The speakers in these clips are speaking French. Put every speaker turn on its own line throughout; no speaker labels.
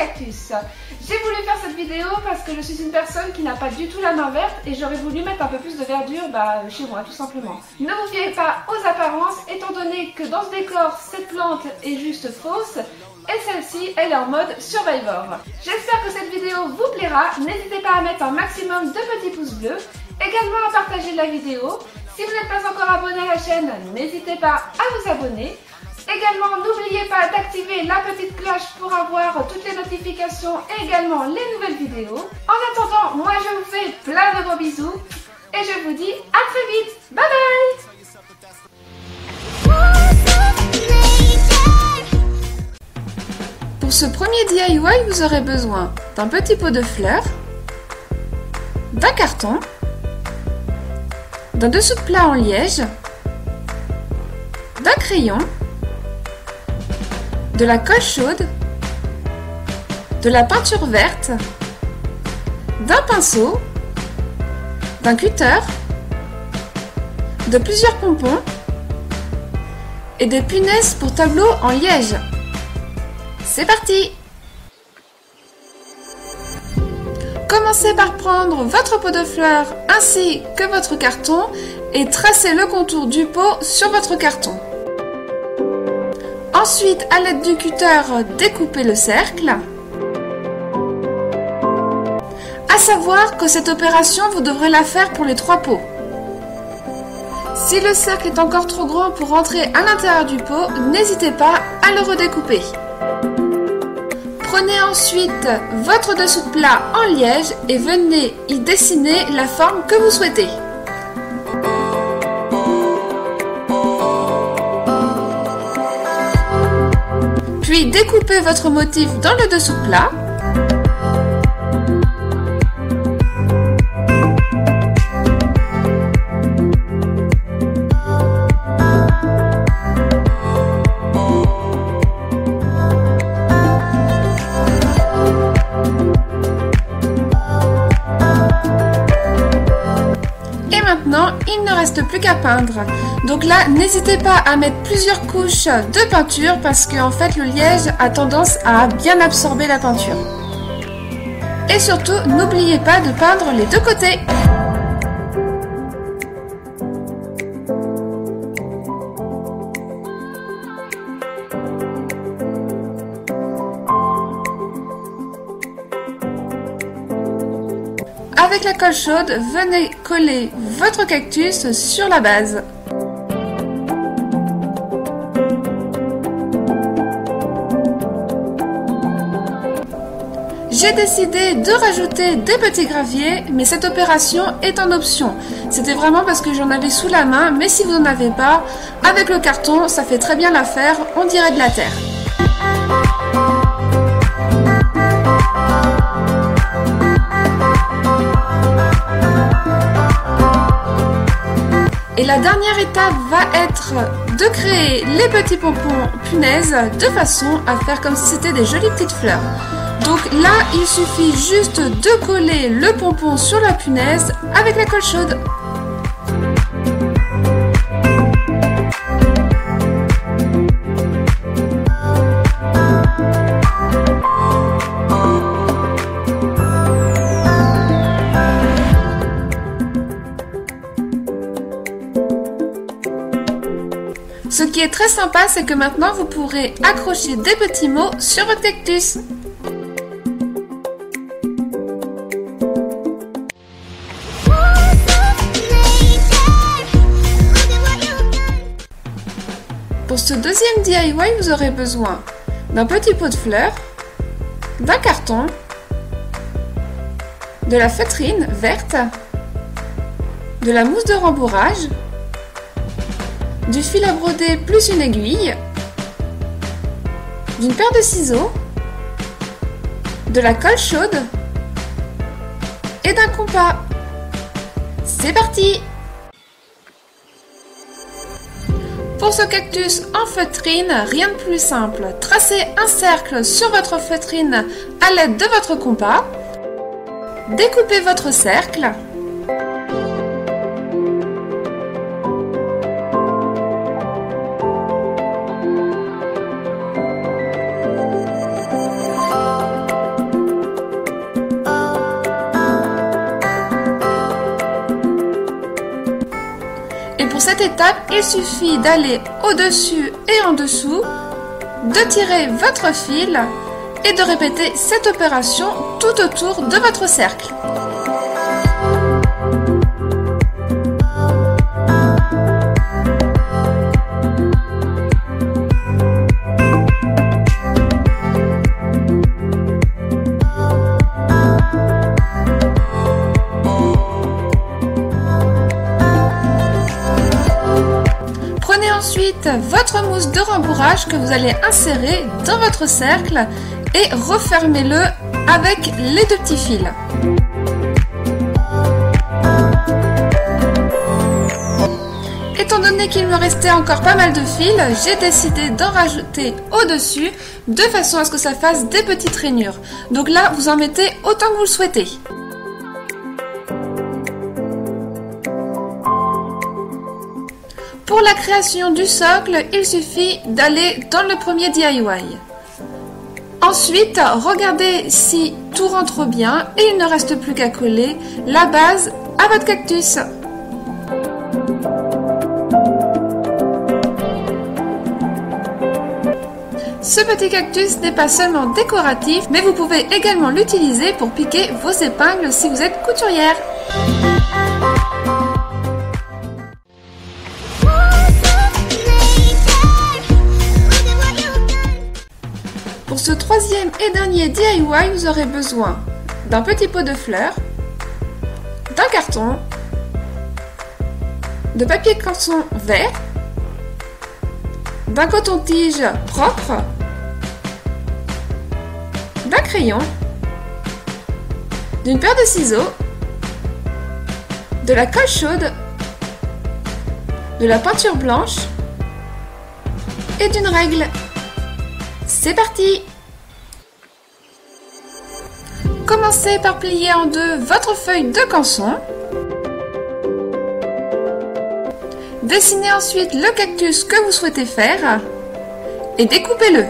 cactus. J'ai voulu faire cette vidéo parce que je suis une personne qui n'a pas du tout la main verte et j'aurais voulu mettre un peu plus de verdure chez moi tout simplement. Ne vous fiez pas aux apparences étant donné que dans ce décor cette plante est juste fausse et celle-ci elle est en mode Survivor. J'espère que cette vidéo vous plaira, n'hésitez pas à mettre un maximum de petits pouces bleus, également à partager la vidéo. Si vous n'êtes pas encore abonné à la chaîne, n'hésitez pas à vous abonner. Également, n'oubliez pas d'activer la petite cloche pour avoir toutes les notifications et également les nouvelles vidéos. En attendant, moi je vous fais plein de gros bisous et je vous dis à très vite. Bye bye. Pour ce premier DIY, vous aurez besoin d'un petit pot de fleurs, d'un carton, d'un dessous de plat en liège, d'un crayon, de la colle chaude, de la peinture verte, d'un pinceau, d'un cutter, de plusieurs pompons et des punaises pour tableau en liège. C'est parti! Commencez par prendre votre pot de fleurs ainsi que votre carton et tracez le contour du pot sur votre carton. Ensuite, à l'aide du cutter, découpez le cercle. À savoir que cette opération, vous devrez la faire pour les 3 pots. Si le cercle est encore trop grand pour rentrer à l'intérieur du pot, n'hésitez pas à le redécouper. Prenez ensuite votre dessous de plat en liège et venez y dessiner la forme que vous souhaitez. Puis découpez votre motif dans le dessous de plat. Et maintenant, il ne reste plus qu'à peindre. Donc là, n'hésitez pas à mettre plusieurs couches de peinture parce qu'en fait le liège a tendance à bien absorber la peinture. Et surtout, n'oubliez pas de peindre les 2 côtés. Avec la colle chaude, venez coller votre cactus sur la base. J'ai décidé de rajouter des petits graviers, mais cette opération est en option. C'était vraiment parce que j'en avais sous la main, mais si vous n'en avez pas, avec le carton, ça fait très bien l'affaire, on dirait de la terre. Et la dernière étape va être de créer les petits pompons punaises de façon à faire comme si c'était des jolies petites fleurs. Donc là, il suffit juste de coller le pompon sur la punaise avec la colle chaude. Ce qui est très sympa, c'est que maintenant vous pourrez accrocher des petits mots sur votre cactus. Pour ce deuxième DIY, vous aurez besoin d'un petit pot de fleurs, d'un carton, de la feutrine verte, de la mousse de rembourrage, du fil à broder plus une aiguille, d'une paire de ciseaux, de la colle chaude et d'un compas. C'est parti! Pour ce cactus en feutrine, rien de plus simple. Tracez un cercle sur votre feutrine à l'aide de votre compas. Découpez votre cercle. pour cette étape, il suffit d'aller au-dessus et en dessous, de tirer votre fil et de répéter cette opération tout autour de votre cercle.
Prenez ensuite votre mousse de rembourrage que vous allez insérer dans votre cercle et refermez-le avec les deux petits fils. Étant donné qu'il me restait encore pas mal de fils, j'ai décidé d'en rajouter au-dessus de façon à ce que ça fasse des petites rainures. Donc là, vous en mettez autant que vous le souhaitez. Pour la création du socle, il suffit d'aller dans le premier DIY. Ensuite, regardez si tout rentre bien et il ne reste plus qu'à coller la base à votre cactus. Ce petit cactus n'est pas seulement décoratif, mais vous pouvez également l'utiliser pour piquer vos épingles si vous êtes couturière. Pour ce troisième et dernier DIY, vous aurez besoin d'un petit pot de fleurs, d'un carton, de papier canson vert, d'un coton-tige propre, d'un crayon, d'une paire de ciseaux, de la colle chaude, de la peinture blanche et d'une règle. C'est parti! Commencez par plier en deux votre feuille de canson. Dessinez ensuite le cactus que vous souhaitez faire et découpez-le.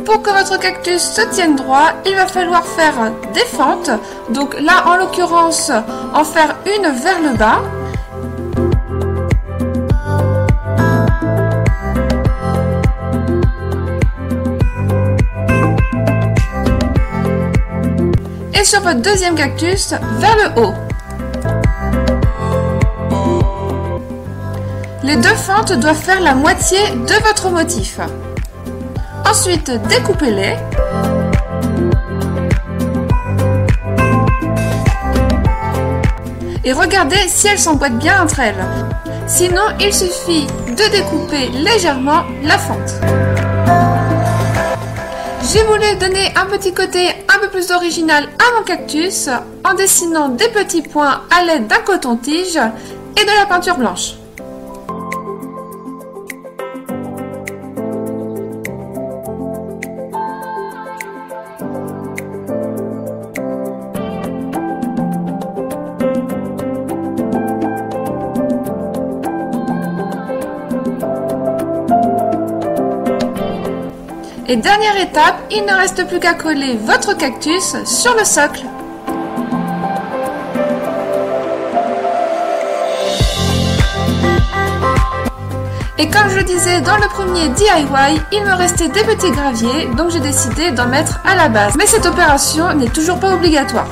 Pour que votre cactus se tienne droit, il va falloir faire des fentes. Donc là, en l'occurrence, en faire une vers le bas. Et sur votre deuxième cactus, vers le haut. Les deux fentes doivent faire la moitié de votre motif. Ensuite, découpez-les. Et regardez si elles s'emboîtent bien entre elles. Sinon, il suffit de découper légèrement la fente. J'ai voulu donner un petit côté un peu plus original à mon cactus en dessinant des petits points à l'aide d'un coton-tige et de la peinture blanche. Et dernière étape, il ne reste plus qu'à coller votre cactus sur le socle. Et comme je le disais dans le premier DIY, il me restait des petits graviers, donc j'ai décidé d'en mettre à la base. Mais cette opération n'est toujours pas obligatoire.